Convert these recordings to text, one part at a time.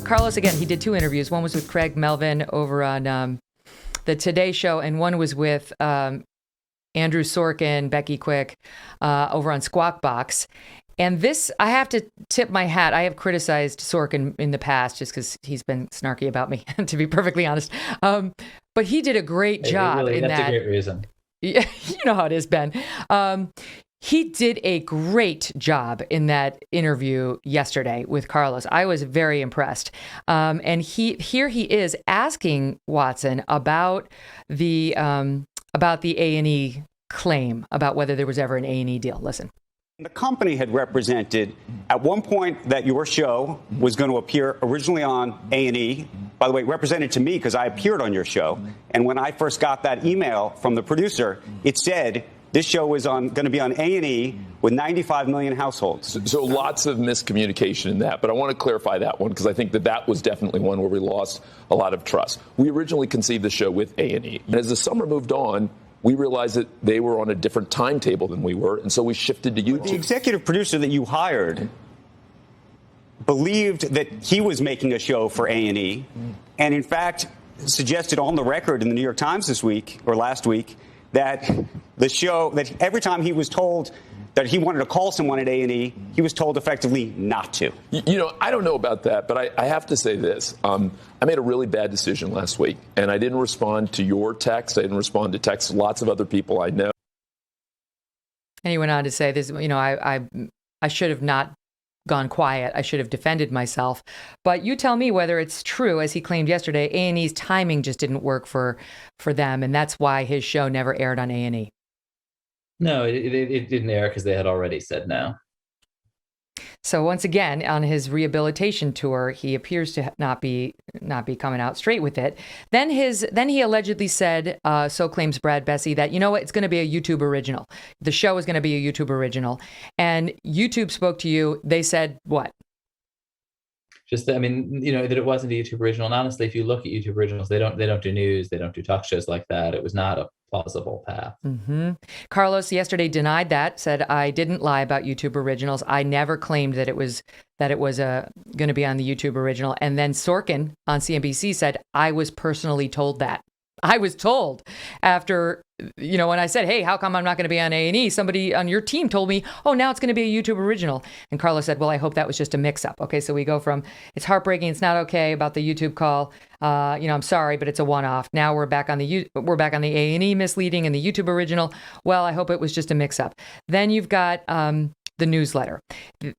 Carlos, again, he did 2 interviews. One was with Craig Melvin over on the Today Show, and one was with Andrew Sorkin, Becky Quick, over on Squawk Box. And this, I have to tip my hat. I have criticized Sorkin in the past just because he's been snarky about me, to be perfectly honest. But he did a great job really, in that's that. That's a great reason. Yeah, you know how it is, Ben. He did a great job in that interview yesterday with Carlos. I was very impressed. And here he is asking Watson about the A&E claim, about whether there was ever an A&E deal. Listen. The company had represented at one point that your show was going to appear originally on A&E. By the way, represented to me because I appeared on your show. And when I first got that email from the producer, it said this show was going to be on A&E with 95 million households. So lots of miscommunication in that. But I want to clarify that one because I think that was definitely one where we lost a lot of trust. We originally conceived the show with A&E. And as the summer moved on, we realized that they were on a different timetable than we were, and so we shifted to YouTube. The executive producer that you hired believed that he was making a show for A&E, and in fact suggested on the record in the New York Times this week, or last week, that the show, that every time he was told that he wanted to call someone at A&E, he was told effectively not to. You know, I don't know about that, but I have to say this. I made a really bad decision last week, and I didn't respond to your text. I didn't respond to texts of lots of other people I know. And he went on to say this, you know, I should have not gone quiet. I should have defended myself. But you tell me whether it's true, as he claimed yesterday, A&E's timing just didn't work for them, and that's why his show never aired on A&E. No, it didn't air because they had already said no. So once again, on his rehabilitation tour, he appears to not be coming out straight with it. Then he allegedly said, so claims Brad Bessie, that, you know what, it's going to be a YouTube original. The show is going to be a YouTube original. And YouTube spoke to you. They said what? Just, I mean, you know, that it wasn't a YouTube original. And honestly, if you look at YouTube originals, they don't do news, they don't do talk shows like that. It was not a plausible path. Mm-hmm. Carlos yesterday denied that, said, I didn't lie about YouTube originals. I never claimed that it was going to be on the YouTube original. And then Sorkin on CNBC said, I was personally told that. I was told after, you know, when I said, hey, how come I'm not going to be on A&E? Somebody on your team told me, oh, now it's going to be a YouTube original. And Carlos said, well, I hope that was just a mix up. Okay, so we go from it's heartbreaking, it's not okay about the YouTube call. You know, I'm sorry, but it's a one-off. Now we're back on the A&E misleading and the YouTube original. Well, I hope it was just a mix up. Then you've got the newsletter.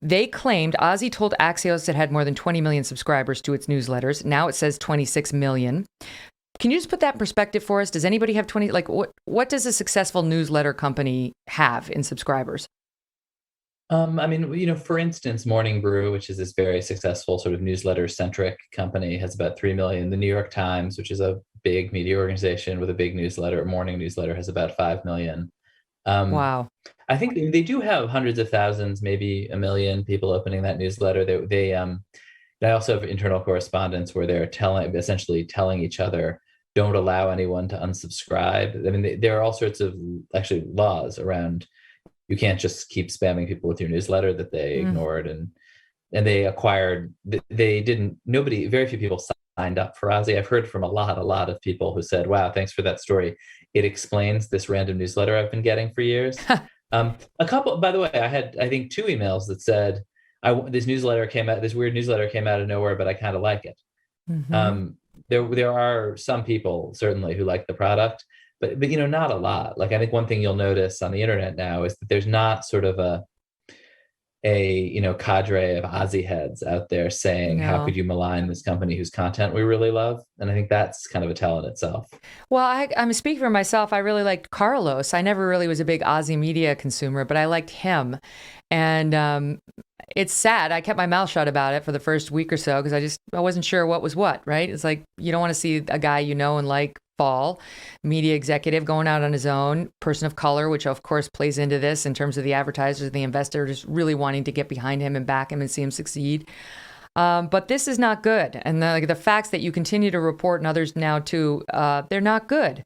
They claimed Ozzy told Axios it had more than 20 million subscribers to its newsletters. Now it says 26 million. Can you just put that in perspective for us? Does anybody have 20? Like, what does a successful newsletter company have in subscribers? I mean, you know, for instance, Morning Brew, which is this very successful sort of newsletter-centric company, has about 3 million. The New York Times, which is a big media organization with a big newsletter, morning newsletter, has about 5 million. Wow. I think they do have hundreds of thousands, maybe a million people opening that newsletter. They also have internal correspondence where they're essentially telling each other, don't allow anyone to unsubscribe. I mean, there are all sorts of actually laws around. You can't just keep spamming people with your newsletter that they ignored, and they acquired. Very few people signed up for Ozzy. I've heard from a lot of people who said, "Wow, thanks for that story. It explains this random newsletter I've been getting for years." A couple, by the way, I had, I think, 2 emails that said, this weird newsletter came out of nowhere, but I kind of like it. Mm-hmm. There are some people certainly who like the product, but you know, not a lot. Like, I think one thing you'll notice on the internet now is that there's not sort of a you know, cadre of Ozzy heads out there saying, how could you malign this company whose content we really love? And I think that's kind of a tell in itself. Well, I'm speaking for myself. I really liked Carlos. I never really was a big Ozzy media consumer, but I liked him. And it's sad. I kept my mouth shut about it for the first week or so because I wasn't sure what was what, right? It's like, you don't want to see a guy you know and like fall, media executive going out on his own, person of color, which of course plays into this in terms of the advertisers, the investors really wanting to get behind him and back him and see him succeed. But this is not good. And the facts that you continue to report, and others now too, they're not good.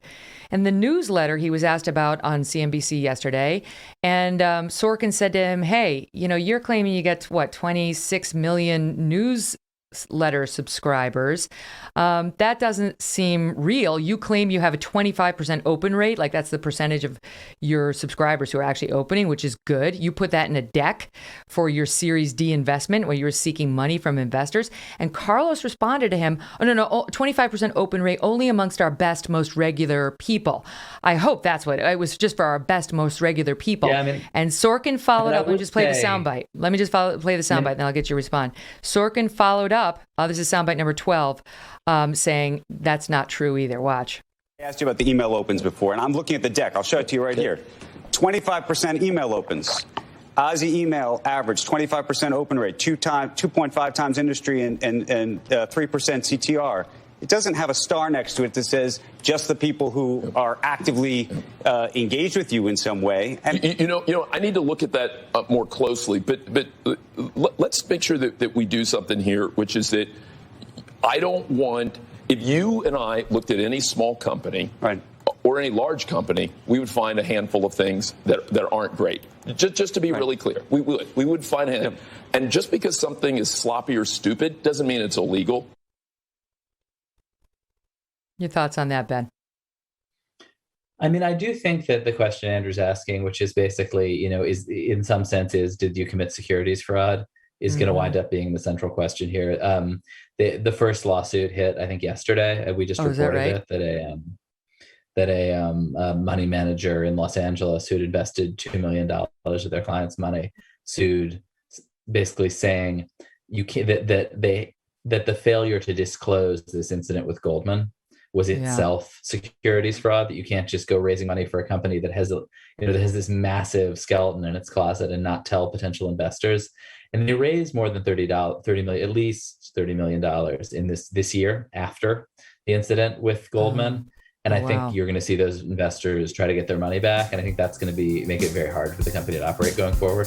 And the newsletter he was asked about on CNBC yesterday, and Sorkin said to him, hey, you know, you're claiming you get, 26 million news newsletter subscribers. That doesn't seem real. You claim you have a 25% open rate, like that's the percentage of your subscribers who are actually opening, which is good. You put that in a deck for your Series D investment where you were seeking money from investors. And Carlos responded to him, oh, no, 25% open rate only amongst our best, most regular people. I hope that's what it was, just for our best, most regular people. Yeah, I mean, and Sorkin followed up. Let me just play the say- soundbite. Let me just play the soundbite, then I'll get you to respond. Sorkin followed up. This is soundbite number 12, saying that's not true either. Watch. I asked you about the email opens before, and I'm looking at the deck. I'll show it to you right here. 25% email opens. Aussie email average 25% open rate, 2.5 times industry, and 3% CTR. It doesn't have a star next to it that says just the people who are actively engaged with you in some way. And You know, I need to look at that more closely, but let's make sure that we do something here, which is that I don't want, if you and I looked at any small company, right, or any large company, we would find a handful of things that aren't great. Just to be really clear, we would find a handful. Yep. And just because something is sloppy or stupid doesn't mean it's illegal. Your thoughts on that, Ben? I mean, I do think that the question Andrew's asking, which is basically, is in some sense did you commit securities fraud, is going to wind up being the central question here. The first lawsuit hit, I think, yesterday. We just reported it that a money manager in Los Angeles who'd invested $2 million of their clients' money sued, basically saying you can't, that the failure to disclose this incident with Goldman was itself securities fraud, that you can't just go raising money for a company that has this massive skeleton in its closet and not tell potential investors. And they raised more than $30 million, at least $30 million in this year after the incident with Goldman. And I think you're going to see those investors try to get their money back. And I think that's going to make it very hard for the company to operate going forward.